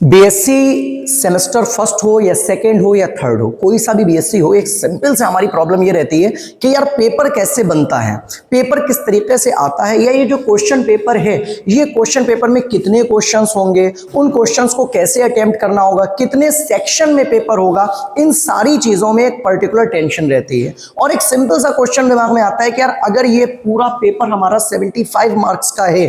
BSc semester first हो या second हो या थर्ड हो, कोई सा भी बीएससी हो, एक सिंपल से हमारी प्रॉब्लम ये रहती है कि यार पेपर कैसे बनता है, पेपर किस तरीके से आता है, या ये जो क्वेश्चन पेपर है, ये क्वेश्चन पेपर में कितने क्वेश्चंस होंगे, उन क्वेश्चंस को कैसे अटेम्प्ट करना होगा, कितने सेक्शन में पेपर होगा, इन सारी चीजों में एक पर्टिकुलर टेंशन रहती है। और एक सिंपल सा क्वेश्चन दिमाग में आता है कि यार अगर ये पूरा पेपर हमारा 75 मार्क्स का है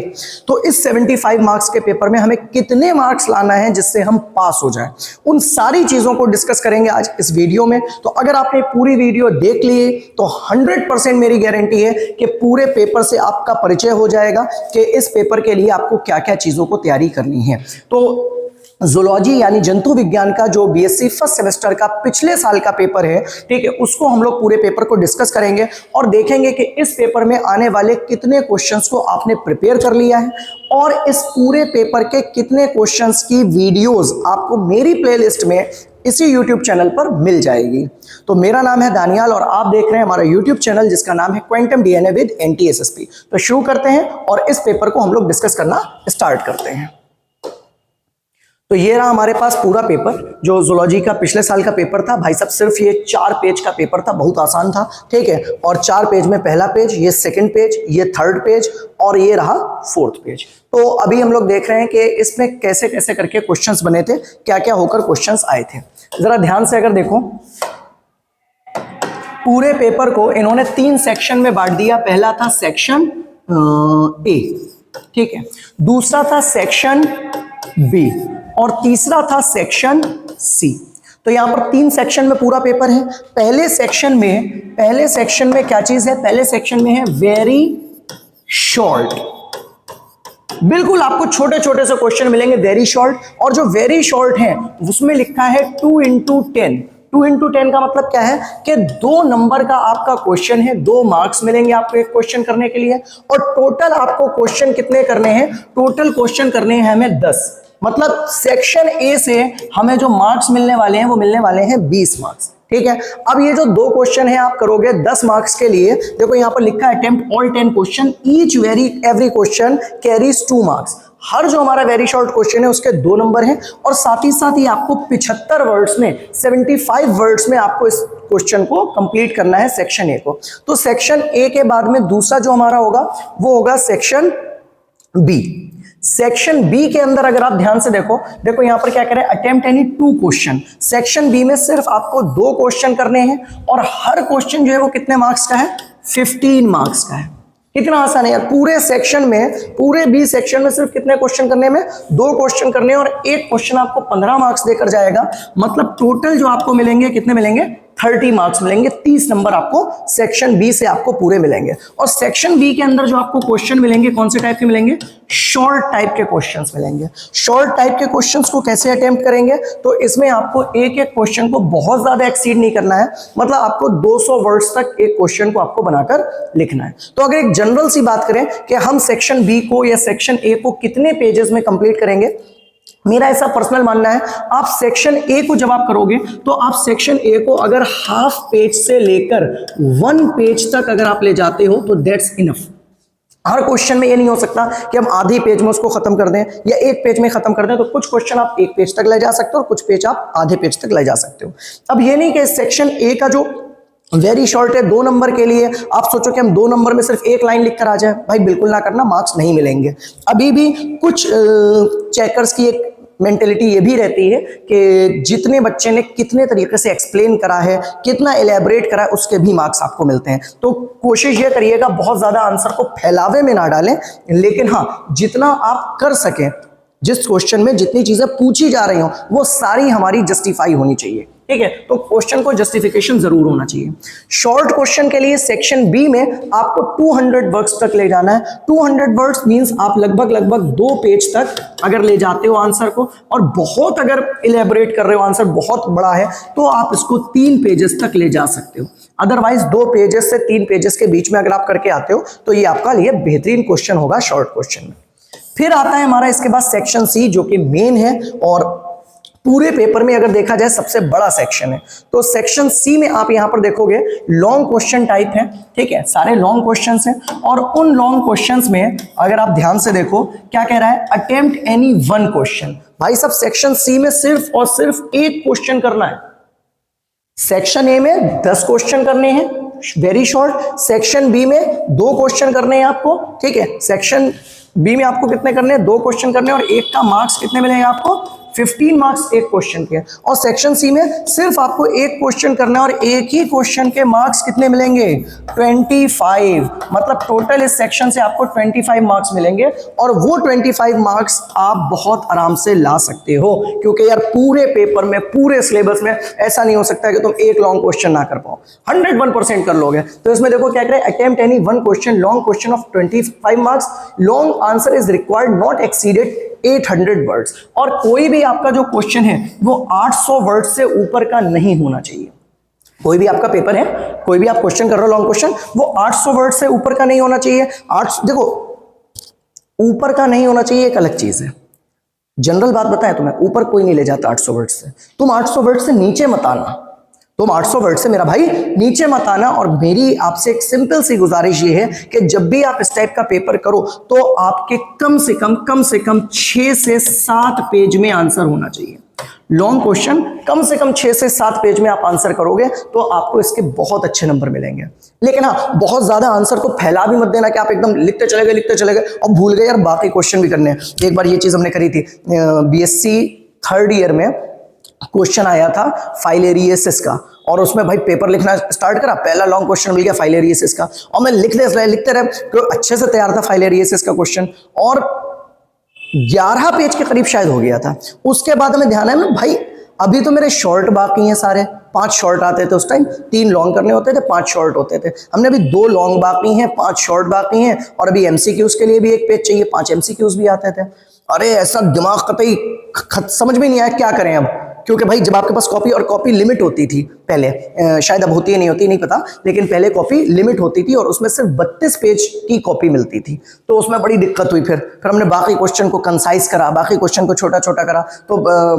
तो इस 75 मार्क्स के पेपर में हमें कितने मार्क्स लाना है जिससे हम पास हो जाए। उन सारी चीजों को डिस्कस करेंगे आज इस वीडियो में। तो अगर आपने पूरी वीडियो देख ली तो 100% मेरी गारंटी है कि पूरे पेपर से आपका परिचय हो जाएगा कि इस पेपर के लिए आपको क्या क्या चीजों को तैयारी करनी है। तो ज़ूलॉजी यानी जंतु विज्ञान का जो बीएससी फर्स्ट सेमेस्टर का पिछले साल का पेपर है, ठीक है, उसको हम लोग पूरे पेपर को डिस्कस करेंगे और देखेंगे कि इस पेपर में आने वाले कितने क्वेश्चंस को आपने प्रिपेयर कर लिया है और इस पूरे पेपर के कितने क्वेश्चंस की वीडियोस आपको मेरी प्लेलिस्ट में इसी YouTube चैनल पर मिल जाएगी। तो मेरा नाम है दानियाल और आप देख रहे हैं हमारा YouTube चैनल जिसका नाम है क्वांटम डीएनए विद NTSSP। तो शुरू करते हैं और इस पेपर को हम लोग डिस्कस करना स्टार्ट करते हैं। तो ये रहा हमारे पास पूरा पेपर जो ज़ूलॉजी का पिछले साल का पेपर था। भाई साहब सिर्फ ये 4 पेज का पेपर था, बहुत आसान था, ठीक है। और 4 पेज में पहला पेज, ये सेकंड पेज, ये थर्ड पेज और ये रहा फोर्थ पेज। तो अभी हम लोग देख रहे हैं कि इसमें कैसे कैसे करके क्वेश्चंस बने थे, क्या क्या होकर क्वेश्चंस आए थे। जरा ध्यान से अगर देखो, पूरे पेपर को इन्होंने 3 सेक्शन में बांट दिया। पहला था सेक्शन ए, ठीक है, दूसरा था सेक्शन बी और तीसरा था सेक्शन सी। तो यहां पर 3 सेक्शन में पूरा पेपर है। पहले सेक्शन में क्या चीज है? पहले सेक्शन में है वेरी शॉर्ट। बिल्कुल आपको छोटे छोटे से क्वेश्चन मिलेंगे वेरी शॉर्ट, और जो वेरी शॉर्ट है उसमें लिखा है 2 into 10। 2 into 10 का मतलब क्या है कि 2 नंबर का आपका क्वेश्चन है, 2 मार्क्स मिलेंगे आपको एक क्वेश्चन करने के लिए। और टोटल आपको क्वेश्चन कितने करने हैं? टोटल क्वेश्चन करने हैं हमें 10। मतलब सेक्शन ए से हमें जो मार्क्स मिलने वाले हैं वो मिलने वाले हैं 20 मार्क्स, ठीक है। अब ये जो 2 क्वेश्चन है आप करोगे 10 मार्क्स के लिए। देखो यहां पर लिखा है attempt all 10 question, each every question carries 2 marks. हर जो हमारा वेरी शॉर्ट क्वेश्चन है उसके 2 नंबर हैं और साथ ही आपको 75 वर्ड्स में 75 वर्ड्स में आपको इस क्वेश्चन को कंप्लीट करना है सेक्शन ए को। तो सेक्शन ए के बाद में दूसरा जो हमारा होगा वो होगा सेक्शन बी। सेक्शन बी के अंदर अगर आप ध्यान से देखो यहां पर क्या करें, attempt any 2 question. Section B में सिर्फ आपको 2 क्वेश्चन करने हैं और हर क्वेश्चन जो है वो कितने मार्क्स का है? 15 मार्क्स का है। कितना आसान है यार। पूरे सेक्शन में, पूरे बी सेक्शन में सिर्फ कितने क्वेश्चन करने में? 2 क्वेश्चन करने हैं और एक क्वेश्चन आपको 15 मार्क्स देकर जाएगा। मतलब टोटल जो आपको मिलेंगे कितने मिलेंगे? 30 मार्क्स मिलेंगे। 30 नंबर आपको सेक्शन बी से आपको पूरे मिलेंगे। और सेक्शन बी के अंदर जो आपको क्वेश्चन मिलेंगे कौन से टाइप के मिलेंगे? शॉर्ट टाइप के क्वेश्चंस मिलेंगे। शॉर्ट टाइप के क्वेश्चंस को कैसे अटेम्प्ट करेंगे? तो इसमें आपको एक एक क्वेश्चन को बहुत ज्यादा एक्सीड नहीं करना है। मतलब आपको 200 वर्ड्स तक एक क्वेश्चन को आपको बनाकर लिखना है। तो अगर एक जनरल सी बात करें कि हम सेक्शन बी को या सेक्शन ए को कितने पेजेस में कंप्लीट करेंगे, मेरा ऐसा पर्सनल मानना है, आप सेक्शन ए को जब आप करोगे तो आप सेक्शन ए को अगर हाफ पेज से लेकर 1 पेज तक अगर आप ले जाते हो तो दैट्स इनफ। हर क्वेश्चन में ये नहीं हो सकता कि हम आधी पेज में उसको खत्म कर दें या 1 पेज में खत्म कर दें। तो कुछ क्वेश्चन आप 1 पेज तक ले जा सकते हो और कुछ पेज आप आधे पेज तक ले जा सकते हो। अब ये नहीं कि सेक्शन ए का जो वेरी शॉर्ट है 2 नंबर के लिए आप सोचो कि हम 2 नंबर में सिर्फ 1 लाइन लिख कर आ जाए। भाई बिल्कुल ना करना, मार्क्स नहीं मिलेंगे। अभी भी कुछ चेकर्स की एक मेंटेलिटी ये भी रहती है कि जितने बच्चे ने कितने तरीके से एक्सप्लेन करा है, कितना एलैबोरेट करा है, उसके भी मार्क्स आपको मिलते हैं। तो कोशिश ये करिएगा बहुत ज्यादा आंसर को फैलावे में ना डालें, लेकिन हाँ जितना आप कर सकें, जिस क्वेश्चन में जितनी चीजें पूछी जा रही हो वो सारी हमारी जस्टिफाई होनी चाहिए, ठीक है। तो क्वेश्चन को जस्टिफिकेशन जरूर होना चाहिए। शॉर्ट क्वेश्चन के लिए सेक्शन बी में आपको 200 वर्ड्स तक ले जाना है। 200 वर्ड्स मींस आप लगभग 2 पेज तक अगर ले जाते हो आंसर को, और बहुत अगर इलेबोरेट कर रहे हो, आंसर बहुत बड़ा है, तो आप इसको 3 पेजेस तक ले जा सकते हो। अदरवाइज 2 पेजेस से 3 पेजेस के बीच में अगर आप करके आते हो तो ये आपका लिए बेहतरीन क्वेश्चन होगा शॉर्ट क्वेश्चन में। फिर आता है हमारा इसके बाद सेक्शन सी, जो कि मेन है और पूरे पेपर में अगर देखा जाए सबसे बड़ा सेक्शन है। तो सेक्शन सी में आप यहां पर देखोगे लॉन्ग क्वेश्चन टाइप है, ठीक है, सारे लॉन्ग क्वेश्चंस हैं। और उन लॉन्ग क्वेश्चंस में अगर आप ध्यान से देखो क्या कह रहा है, अटेम्प्ट एनी वन क्वेश्चन। भाई सब सेक्शन सी में सिर्फ और सिर्फ एक क्वेश्चन करना है। सेक्शन ए में 10 क्वेश्चन करने हैं, वेरी शॉर्ट। सेक्शन बी में 2 क्वेश्चन करने हैं आपको, ठीक है। सेक्शन बी में आपको कितने करने हैं, 2 क्वेश्चन करने हैं, और एक का मार्क्स कितने मिलेंगे आपको, 15 मार्क्स एक क्वेश्चन के। और सेक्शन सी में सिर्फ आपको एक क्वेश्चन करना है और एक ही क्वेश्चन के मार्क्स कितने मिलेंगे, 25। मतलब टोटल इस सेक्शन से आपको 25 मार्क्स मिलेंगे, और वो 25 मार्क्स आप बहुत आराम से ला सकते हो, क्योंकि यार पूरे पेपर में, पूरे सिलेबस में ऐसा नहीं हो सकता कि तुम एक लॉन्ग क्वेश्चन ना कर पाओ, 101% कर लोगे। तो इसमें देखो क्या करें, attempt any one question, long question of 25 marks, long answer is required not exceeded 800 words. और कोई भी आपका जो क्वेश्चन है वो 800 वर्ड से ऊपर का नहीं होना चाहिए। कोई भी आपका पेपर है, कोई भी आप क्वेश्चन कर रहे हो लॉन्ग क्वेश्चन, वो 800 वर्ड से ऊपर का नहीं होना चाहिए। 800 देखो, ऊपर का नहीं होना चाहिए एक अलग चीज है, जनरल बात बताएं तुम्हें, ऊपर कोई नहीं ले जाता 800 वर्ड से। तुम 800 वर्ड से नीचे मत आना, तुम 800 वर्ड से मेरा भाई नीचे मत आना। और मेरी आपसे एक सिंपल सी गुजारिश ये है कि जब भी आप इस टाइप का पेपर करो तो आपके कम से कम 6 से 7 पेज में आंसर होना चाहिए। लॉन्ग क्वेश्चन कम से कम 6 से 7 पेज में आप आंसर करोगे तो आपको इसके बहुत अच्छे नंबर मिलेंगे। लेकिन हाँ, बहुत ज्यादा आंसर को फैला भी मत देना कि आप एकदम लिखते चले गए और भूल गए यार बाकी क्वेश्चन भी करने हैं। एक बार ये चीज हमने करी थी, बीएससी 3rd ईयर में क्वेश्चन आया था फाइलेरियसिस का, और उसमें भाई पेपर लिखना स्टार्ट करा, पहला लॉन्ग क्वेश्चन मिल गया फाइलेरियसिस का, और मैं लिखते रहे, अच्छे से तैयार था फाइलेरियसिस का क्वेश्चन, और 11 पेज के करीब शायद हो गया था। उसके बाद हमें ध्यान है भाई अभी तो मेरे शॉर्ट बाकी हैं सारे, 5 शॉर्ट आते थे उस टाइम, 3 लॉन्ग करने होते थे, 5 शॉर्ट होते थे। हमने अभी 2 लॉन्ग बाकी हैं, 5 शॉर्ट बाकी हैं, और अभी एमसीक्यूज के लिए भी एक पेज चाहिए, 5 एमसीक्यूज भी आते थे। अरे ऐसा दिमाग कतई समझ में नहीं आया क्या करें अब, क्योंकि भाई जब आपके पास कॉपी, और कॉपी लिमिट होती थी पहले, शायद अब होती है नहीं होती नहीं पता, लेकिन पहले कॉपी लिमिट होती थी और उसमें सिर्फ 32 पेज की कॉपी मिलती थी, तो उसमें बड़ी दिक्कत हुई। फिर हमने बाकी क्वेश्चन को कंसाइज करा, बाकी क्वेश्चन को छोटा छोटा करा, तो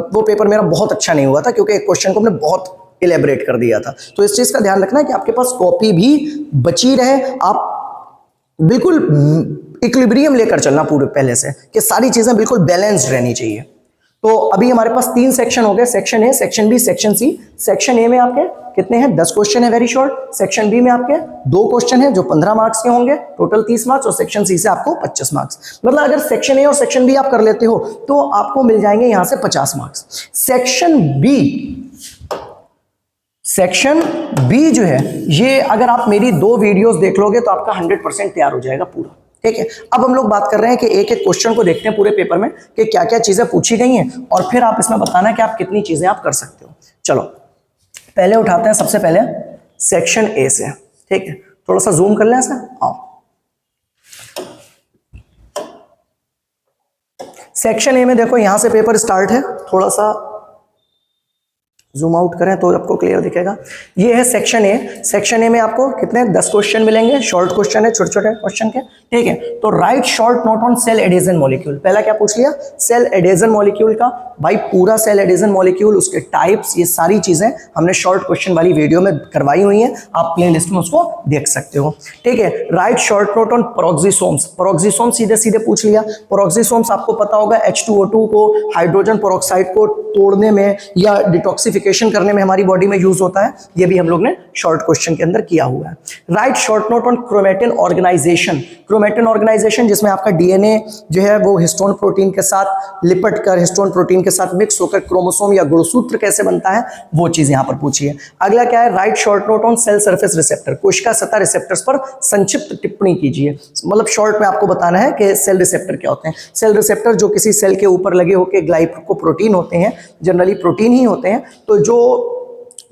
वो पेपर मेरा बहुत अच्छा नहीं हुआ था, क्योंकि एक क्वेश्चन को हमने बहुत इलेबरेट कर दिया था। तो इस चीज का ध्यान रखना है कि आपके पास कॉपी भी बची रहे, आप बिल्कुल इक्विलिब्रियम लेकर चलना पूरे पहले से, कि सारी चीजें बिल्कुल बैलेंस्ड रहनी चाहिए। तो अभी हमारे पास 3 सेक्शन हो गए, section A, section B, section C. Section A में आपके कितने हैं, 10 क्वेश्चन है, वेरी शॉर्ट। सेक्शन बी में आपके 2 क्वेश्चन है जो 15 मार्क्स के होंगे, टोटल 30 मार्क्स, और सेक्शन सी से आपको 25 मार्क्स। मतलब अगर सेक्शन ए और सेक्शन बी आप कर लेते हो तो आपको मिल जाएंगे यहां से 50 मार्क्स। सेक्शन बी जो है, ये अगर आप मेरी 2 वीडियोस देख लोगे तो आपका 100% तैयार हो जाएगा पूरा, ठीक है। अब हम लोग बात कर रहे हैं कि एक एक क्वेश्चन को देखते हैं पूरे पेपर में कि क्या क्या चीजें पूछी गई हैं, और फिर आप इसमें बताना कि आप कितनी चीजें आप कर सकते हो। चलो पहले उठाते हैं सबसे पहले सेक्शन ए से, ठीक है। थोड़ा सा जूम कर लें ऐसा, आओ। सेक्शन ए में देखो यहां से पेपर स्टार्ट है, थोड़ा सा जूम आउट करें तो आपको क्लियर दिखेगा। ये है सेक्शन ए। सेक्शन ए में आपको कितने 10 क्वेश्चन मिलेंगे, शॉर्ट क्वेश्चन है, छोटे छोटे क्वेश्चन के, ठीक है। तो right short note on sale adhesion molecule. पहला क्या पूछ लिया, सेल एडेजन मॉलिक्यूल का। भाई पूरा सेल एडेजन मॉलिक्यूल, उसके टाइप्स, ये सारी चीजें हमने शॉर्ट क्वेश्चन वाली वीडियो में करवाई हुई हैं, आप प्ले लिस्ट में उसको देख सकते हो, ठीक है। Write short note on peroxisomes. Peroxisomes सीधे सीधे पूछ लिया। पेरोक्सिसोम्स आपको पता होगा H2O2 को, हाइड्रोजन पेरोक्साइड को तोड़ने में या डिटॉक्सिफिकेशन करने में हमारी बॉडी में यूज होता है, ये भी हम लोग ने शॉर्ट क्वेश्चन के अंदर किया हुआ है। Write short note on chromatin organization. Chromatin organization जिसमें आपका डीएनए जो है वो हिस्टोन प्रोटीन के साथ लिपट कर, हिस्टोन प्रोटीन के साथ मिक्स होकर क्रोमोसोम या गुणसूत्र कैसे बनता है, वो चीज यहां पर पूछी है। अगला क्या है, write short note on sale surface receptor. कोशिका सतह रिसेप्टर्स पर संक्षिप्त टिप्पणी कीजिए। मतलब शॉर्ट में आपको बताना है कि सेल रिसेप्टर क्या होते हैं। सेल रिसेप्टर जो किसी सेल के ऊपर लगे होकर ग्लाइकोप्रोटीन होते हैं, जनरली प्रोटीन ही होते हैं, तो जो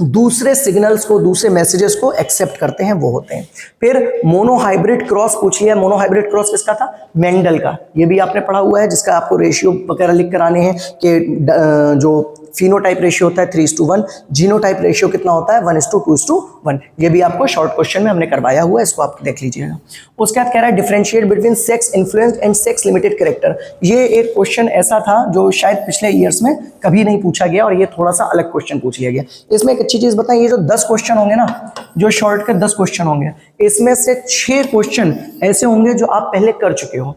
दूसरे सिग्नल्स को, दूसरे मैसेजेस को एक्सेप्ट करते हैं, वो होते हैं। फिर मोनोहाइब्रिड क्रॉस पूछ लिया। मोनोहाइब्रिड क्रॉस किसका था, मेंडल का। ये भी आपने पढ़ा हुआ है, जिसका आपको रेशियो वगैरह लिख कर आने हैं कि जो फिनोटाइप रेशियो होता है 3:1, जीनोटाइप रेशियो कितना होता है 1:2:1। ये भी आपको शॉर्ट क्वेश्चन में हमने करवाया हुआ है, इसको आप देख लीजिएगा। उसके बाद कह रहा है differentiate between sex influenced and sex limited character. ये एक क्वेश्चन ऐसा था जो शायद पिछले ईयर्स में कभी नहीं पूछा गया, और ये थोड़ा सा अलग क्वेश्चन पूछ लिया गया। इसमें एक अच्छी चीज बताएं, ये जो 10 क्वेश्चन होंगे ना, जो शॉर्ट के 10 क्वेश्चन होंगे, इसमें से 6 क्वेश्चन ऐसे होंगे जो आप पहले कर चुके हो,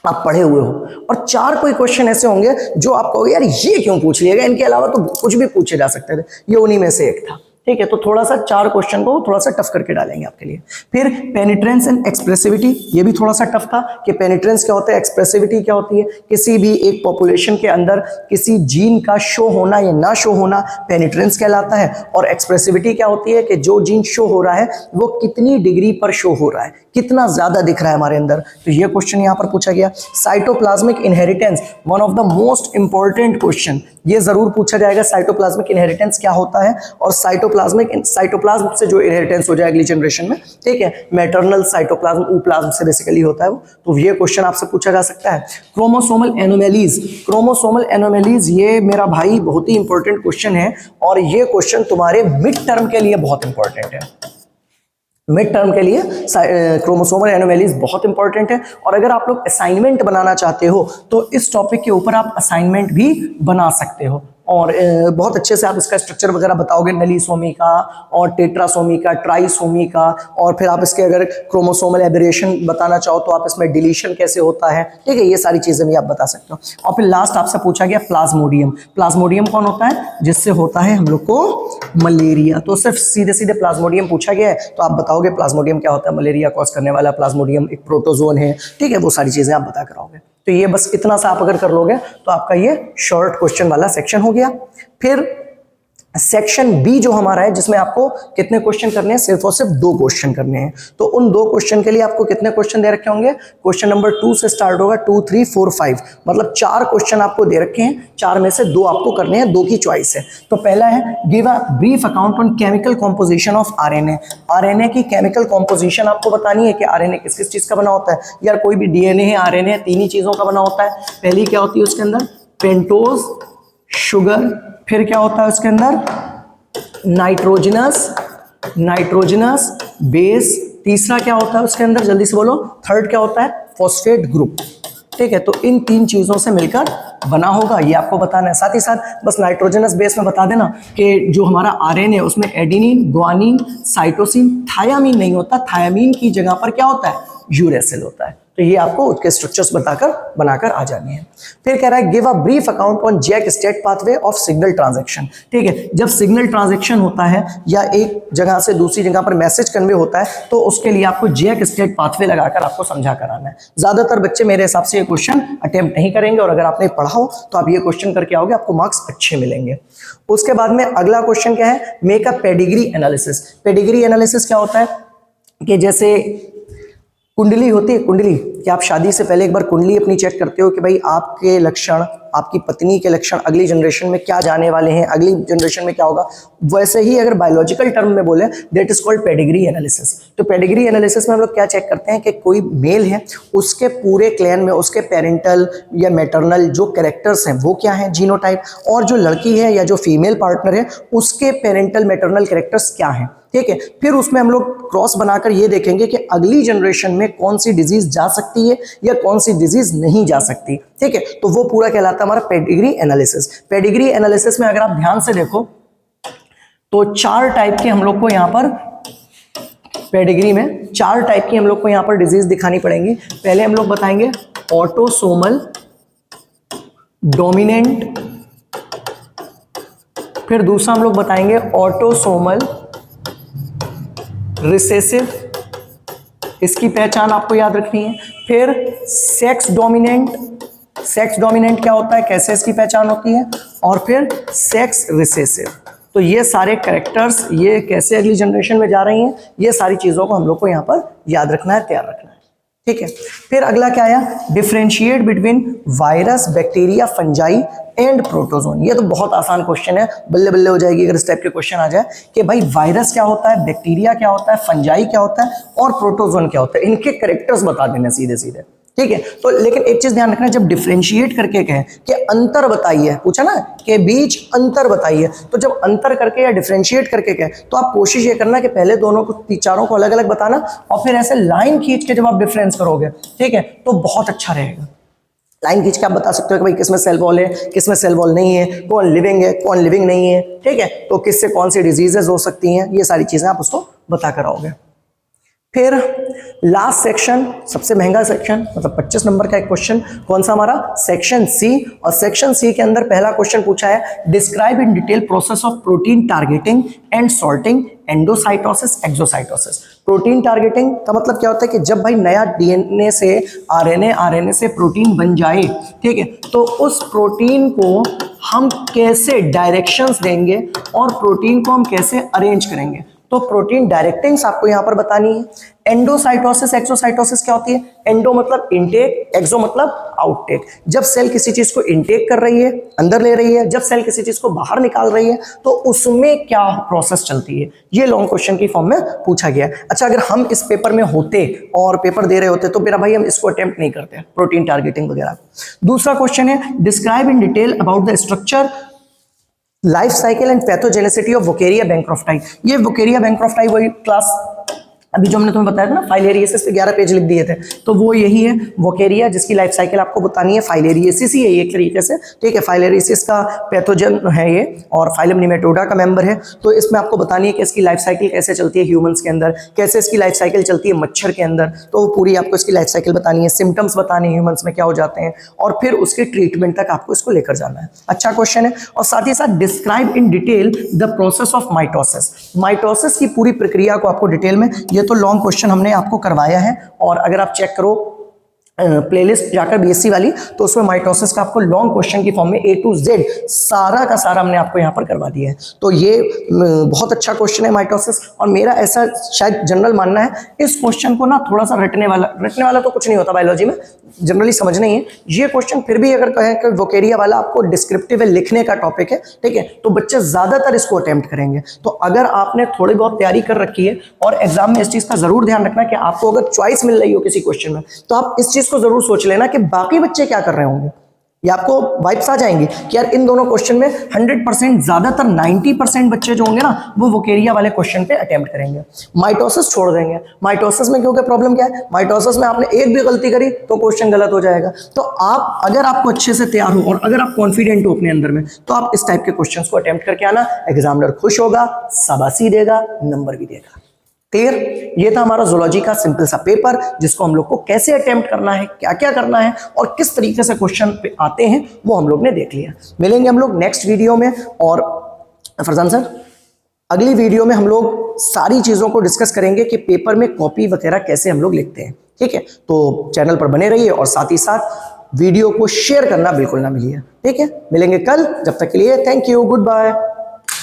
आप पढ़े हुए हो, और 4 कोई क्वेश्चन ऐसे होंगे जो आप कहोगे यार ये क्यों पूछ लिया गया, इनके अलावा तो कुछ भी पूछे जा सकते थे। ये उन्हीं में से एक था, ठीक है। तो थोड़ा सा 4 क्वेश्चन को थोड़ा सा टफ करके डालेंगे आपके लिए। फिर पेनिट्रेंस एंड एक्सप्रेसिविटी, ये भी थोड़ा सा टफ था कि पेनिट्रेंस क्या होता है, एक्सप्रेसिविटी क्या होती है। किसी भी एक पॉपुलेशन के अंदर किसी जीन का शो होना या ना शो होना पेनिट्रेंस कहलाता है, और एक्सप्रेसिविटी क्या होती है कि जो जीन शो हो रहा है वो कितनी डिग्री पर शो हो रहा है, कितना ज्यादा दिख रहा है हमारे अंदर। तो ये क्वेश्चन यहाँ पर पूछा गया। Cytoplasmic inheritance, one of the most important question, ये जरूर पूछा जाएगा। साइटोप्लाज्मिक इनहेरिटेंस क्या होता है, और साइटोप्लाज्म से जो इनहेरिटेंस हो जाए अगली जनरेशन में, ठीक है। मैटरनल साइटोप्लाज्म ऊप्लाज्म से बेसिकली होता है वो, तो ये क्वेश्चन आपसे पूछा जा सकता है। क्रोमोसोमल एनोमैलीज, क्रोमोसोमल एनोमैलीज ये मेरा भाई बहुत ही इंपॉर्टेंट क्वेश्चन है, और ये क्वेश्चन तुम्हारे मिड टर्म के लिए बहुत इंपॉर्टेंट है। मिड टर्म के लिए क्रोमोसोमल एनोमैलीज बहुत इंपॉर्टेंट है, और अगर आप लोग असाइनमेंट बनाना चाहते हो तो इस टॉपिक के ऊपर आप असाइनमेंट भी बना सकते हो, और बहुत अच्छे से आप इसका स्ट्रक्चर वगैरह बताओगे, नलीसोमी का और टेट्रासोमी का, ट्राइसोमी का, और फिर आप इसके अगर क्रोमोसोमल एबरेशन बताना चाहो तो आप इसमें डिलीशन कैसे होता है, ठीक है, ये सारी चीजें भी आप बता सकते हो। और फिर लास्ट आपसे पूछा गया प्लाज्मोडियम। प्लाज्मोडियम कौन होता है, जिससे होता है हम लोग को मलेरिया। तो सिर्फ सीधे सीधे प्लाज्मोडियम पूछा गया है, तो आप बताओगे प्लाज्मोडियम क्या होता है, मलेरिया कॉज करने वाला प्लाज्मोडियम एक प्रोटोजोन है, ठीक है, वो सारी चीजें आप बता कर आओगे। तो ये बस इतना सा आप अगर कर लोगे तो आपका ये शॉर्ट क्वेश्चन वाला सेक्शन हो गया। फिर सेक्शन बी जो हमारा है, जिसमें आपको कितने क्वेश्चन करने हैं, सिर्फ और सिर्फ 2 क्वेश्चन करने हैं। तो उन 2 क्वेश्चन के लिए आपको कितने क्वेश्चन दे रखे होंगे, क्वेश्चन नंबर 2 से स्टार्ट होगा, 2, 3, 4, 5, मतलब 4 क्वेश्चन आपको दे रखे हैं। 4 में से 2 आपको करने हैं, 2 की चॉइस है। तो पहला है give a brief account on chemical composition of RNA. RNA की केमिकल कॉम्पोजिशन आपको बतानी है कि आरएनए किस किस चीज का बना होता है। यार कोई भी डीएनए है, आरएनए है, 3 ही चीजों का बना होता है। पहली क्या होती है उसके अंदर, पेंटोज शुगर, फिर क्या होता है उसके अंदर नाइट्रोजनस बेस, तीसरा क्या होता है उसके अंदर, जल्दी से बोलो, थर्ड क्या होता है, फॉस्फेट ग्रुप, ठीक है। तो इन 3 चीजों से मिलकर बना होगा, ये आपको बताना है। साथ ही साथ बस नाइट्रोजनस बेस में बता देना कि जो हमारा आरएनए है उसमें एडेनिन, ग्वानिन, साइटोसिन, थायामीन नहीं होता, थायामीन की जगह पर क्या होता है, यूरेसिल होता है। तो ये आपको उसके स्ट्रक्चर्स बताकर बनाकर आ जानी है। फिर कह रहा है give a brief account on JAK STAT pathway of signal transduction, ठीक है। जब सिग्नल ट्रांजैक्शन होता है या एक जगह से दूसरी जगह पर मैसेज कन्वे होता है, तो उसके लिए आपको जैक स्टेट पाथवे लगाकर आपको समझा कराना है। ज्यादातर बच्चे मेरे हिसाब से ये क्वेश्चन अटेम्प्ट नहीं करेंगे, और अगर आपने पढ़ा हो तो आप ये क्वेश्चन करके आओगे, आपको मार्क्स अच्छे मिलेंगे। उसके बाद में अगला क्वेश्चन क्या है, make a pedigree analysis. Pedigree analysis क्या होता है कि जैसे कुंडली होती है, कुंडली, कि आप शादी से पहले एक बार कुंडली अपनी चेक करते हो कि भाई आपके लक्षण, आपकी पत्नी के लक्षण अगली जनरेशन में क्या जाने वाले हैं, अगली जनरेशन में क्या होगा। वैसे ही अगर बायोलॉजिकल टर्म में बोले, that is called pedigree analysis. तो पेडिग्री एनालिसिस में हम लोग क्या चेक करते हैं कि कोई मेल है, उसके पूरे क्लैन में उसके पेरेंटल या मैटरनल जो कैरेक्टर्स हैं वो क्या हैं, जीनोटाइप, और जो लड़की है या जो फीमेल पार्टनर है उसके पेरेंटल मैटरनल कैरेक्टर्स क्या हैं, ठीक है। फिर उसमें हम लोग क्रॉस बनाकर ये देखेंगे कि अगली जनरेशन में कौन सी डिजीज जा सकती है या कौन सी डिजीज नहीं जा सकती, ठीक है। तो वो पूरा कहलाता है हमारा पेडिग्री एनालिसिस। पेडिग्री एनालिसिस में अगर आप ध्यान से देखो तो 4 टाइप के हम लोग को यहाँ पर पेडिग्री में 4 टाइप की हम लोग को यहाँ पर डिजीज दिखानी पड़ेंगी। पहले हम लोग बताएंगे ऑटोसोमल डोमिनेंट, फिर दूसरा हम लोग बताएंगे ऑटोसोमल रिसेसिव, इसकी पहचान आपको याद रखनी है। फिर सेक्स डोमिनेंट, सेक्स डोमिनेंट क्या होता है, कैसे इसकी पहचान होती है, और फिर सेक्स रिसेसिव। तो ये सारे कैरेक्टर्स ये कैसे अगली जनरेशन में जा रही हैं, ये सारी चीजों को हम लोग को यहाँ पर याद रखना है, तैयार रखना है, ठीक है। फिर अगला क्या आया, differentiate between virus, bacteria, fungi and protozoan. ये तो बहुत आसान क्वेश्चन है, बल्ले बल्ले हो जाएगी अगर इस टाइप के क्वेश्चन आ जाए कि भाई वायरस क्या होता है, बैक्टीरिया क्या होता है, फंजाई क्या होता है और प्रोटोजोन क्या होता है, इनके कैरेक्टर्स बता देने सीधे सीधे। ठीक है। तो लेकिन एक चीज ध्यान रखना, जब डिफरेंशिएट करके कहें कि अंतर बताइए, पूछा ना के बीच अंतर बताइए, तो जब अंतर करके या डिफरेंशिएट करके कहें तो आप कोशिश ये करना कि पहले दोनों को चारों को अलग अलग बताना और फिर ऐसे लाइन खींच के जब आप डिफरेंस करोगे, ठीक है, तो बहुत अच्छा रहेगा। लाइन खींच के आप बता सकते हो कि भाई किसमें सेल वॉल है, किसमें सेल वॉल नहीं है, कौन लिविंग है, कौन लिविंग नहीं है, ठीक है, तो किससे कौन सी डिजीजेस हो सकती हैं, ये सारी चीजें आप उसको बता कर आओगे। फिर लास्ट सेक्शन, सबसे महंगा सेक्शन, मतलब 25 नंबर का एक क्वेश्चन, कौन सा हमारा, सेक्शन सी। और सेक्शन सी के अंदर पहला क्वेश्चन पूछा है, describe in detail process of protein targeting and sorting, endocytosis, exocytosis. Protein targeting का मतलब क्या होता है कि जब भाई नया डीएनए से आरएनए, आरएनए से प्रोटीन बन जाए, ठीक है, तो उस प्रोटीन को हम कैसे डायरेक्शंस देंगे और प्रोटीन को हम कैसे अरेंज करेंगे, तो प्रोटीन डायरेक्टिंग्स आपको यहां पर बतानी है। एंडोसाइटोसिस, एक्सोसाइटोसिस क्या होती है, एंडो मतलब इनटेक, एक्सो मतलब आउटटेक। जब सेल किसी चीज को इनटेक कर रही है, अंदर ले रही है, जब सेल किसी चीज को बाहर निकाल रही है, तो उसमें क्या प्रोसेस चलती है, ये लॉन्ग क्वेश्चन की फॉर्म में पूछा गया है। अच्छा, अगर हम इस पेपर में होते और पेपर दे रहे होते तो मेरा भाई हम इसको अटेम्प्ट नहीं करते, प्रोटीन टारगेटिंग वगैरह। दूसरा क्वेश्चन है, describe in detail about the structure, life cycle and pathogenicity of Wuchereria bancrofti. ये वोकेरिया बैंक्रॉफ्टाई वही क्लास अभी जो हमने तुम्हें बताया था ना, फाइलेरियसिस पे 11 पेज लिख दिए थे, तो वो यही है वोकेरिया, जिसकी लाइफ साइकिल आपको बतानी है। फाइलेरियसिस ही है एक तरीके से, ठीक है, फाइलेरियसिस का पैथोजन है ये और फाइलम निमेटोडा का मेंबर है। तो इसमें आपको बतानी है कि इसकी लाइफ साइकिल कैसे चलती है ह्यूमंस के अंदर, कैसे इसकी लाइफ साइकिल चलती है मच्छर के अंदर, तो वो पूरी आपको इसकी लाइफ साइकिल बतानी है, सिम्टम्स बताने ह्यूमंस में क्या हो जाते हैं, और फिर उसके ट्रीटमेंट तक आपको इसको लेकर जाना है। अच्छा क्वेश्चन है। और साथ ही साथ describe in detail the process of mitosis, mitosis की पूरी प्रक्रिया को आपको डिटेल में, ये तो लॉन्ग क्वेश्चन हमने आपको करवाया है, और अगर आप चेक करो प्लेलिस्ट जाकर बीएससी वाली, तो उसमें माइटोसिस का आपको लॉन्ग क्वेश्चन की फॉर्म में A to Z सारा का सारा हमने आपको यहाँ पर करवा दिया है। तो ये बहुत अच्छा क्वेश्चन है माइटोसिस, और मेरा ऐसा शायद जनरल मानना है, इस क्वेश्चन को ना थोड़ा सा रटने वाला तो कुछ नहीं होता बायोलॉजी में, जनरली समझना ही है। ये क्वेश्चन फिर भी अगर कहें कि वोकेरिया वाला आपको डिस्क्रिप्टिव है, लिखने का टॉपिक है, ठीक है, तो बच्चे ज्यादातर इसको अटेम्प्ट करेंगे। तो अगर आपने थोड़ी बहुत तैयारी कर रखी है, और एग्जाम में इस चीज का जरूर ध्यान रखना कि आपको अगर चॉइस मिल रही हो किसी क्वेश्चन में, तो आप इस चीज को जरूर सोच लेना कि बाकी बच्चे क्या कर रहे होंगे। ये आपको वाइब्स आ जाएंगी कि यार इन दोनों क्वेश्चन में 100%, ज्यादातर 90% बच्चे जो होंगे ना, वो वोकेरिया वाले क्वेश्चन पे अटेम्प्ट करेंगे, माइटोसिस छोड़ देंगे। माइटोसिस में क्योंकि प्रॉब्लम क्या है, माइटोसिस में आपने एक भी गलती करी तो क्वेश्चन गलत हो जाएगा। तो आप अगर आपको अच्छे से तैयार हो और अगर आप कॉन्फिडेंट हो अपने अंदर में, तो आप इस टाइप के क्वेश्चन को अटेम्प्ट करके आना, एग्जामिनर खुश होगा, शाबाशी देगा, नंबर भी देगा। क्लियर? ये था हमारा जूलॉजी का सिंपल सा पेपर, जिसको हम लोग को कैसे अटेम्प्ट करना है, क्या क्या करना है और किस तरीके से क्वेश्चन पे आते हैं, वो हम लोग ने देख लिया। मिलेंगे हम लोग नेक्स्ट वीडियो में। और फरजान सर, अगली वीडियो में हम लोग सारी चीजों को डिस्कस करेंगे कि पेपर में कॉपी वगैरह कैसे हम लोग लिखते हैं। ठीक है, तो चैनल पर बने रहिए और साथ ही साथ वीडियो को शेयर करना बिल्कुल ना भूलिए। ठीक है, मिलेंगे कल, जब तक के लिए थैंक यू, गुड बाय।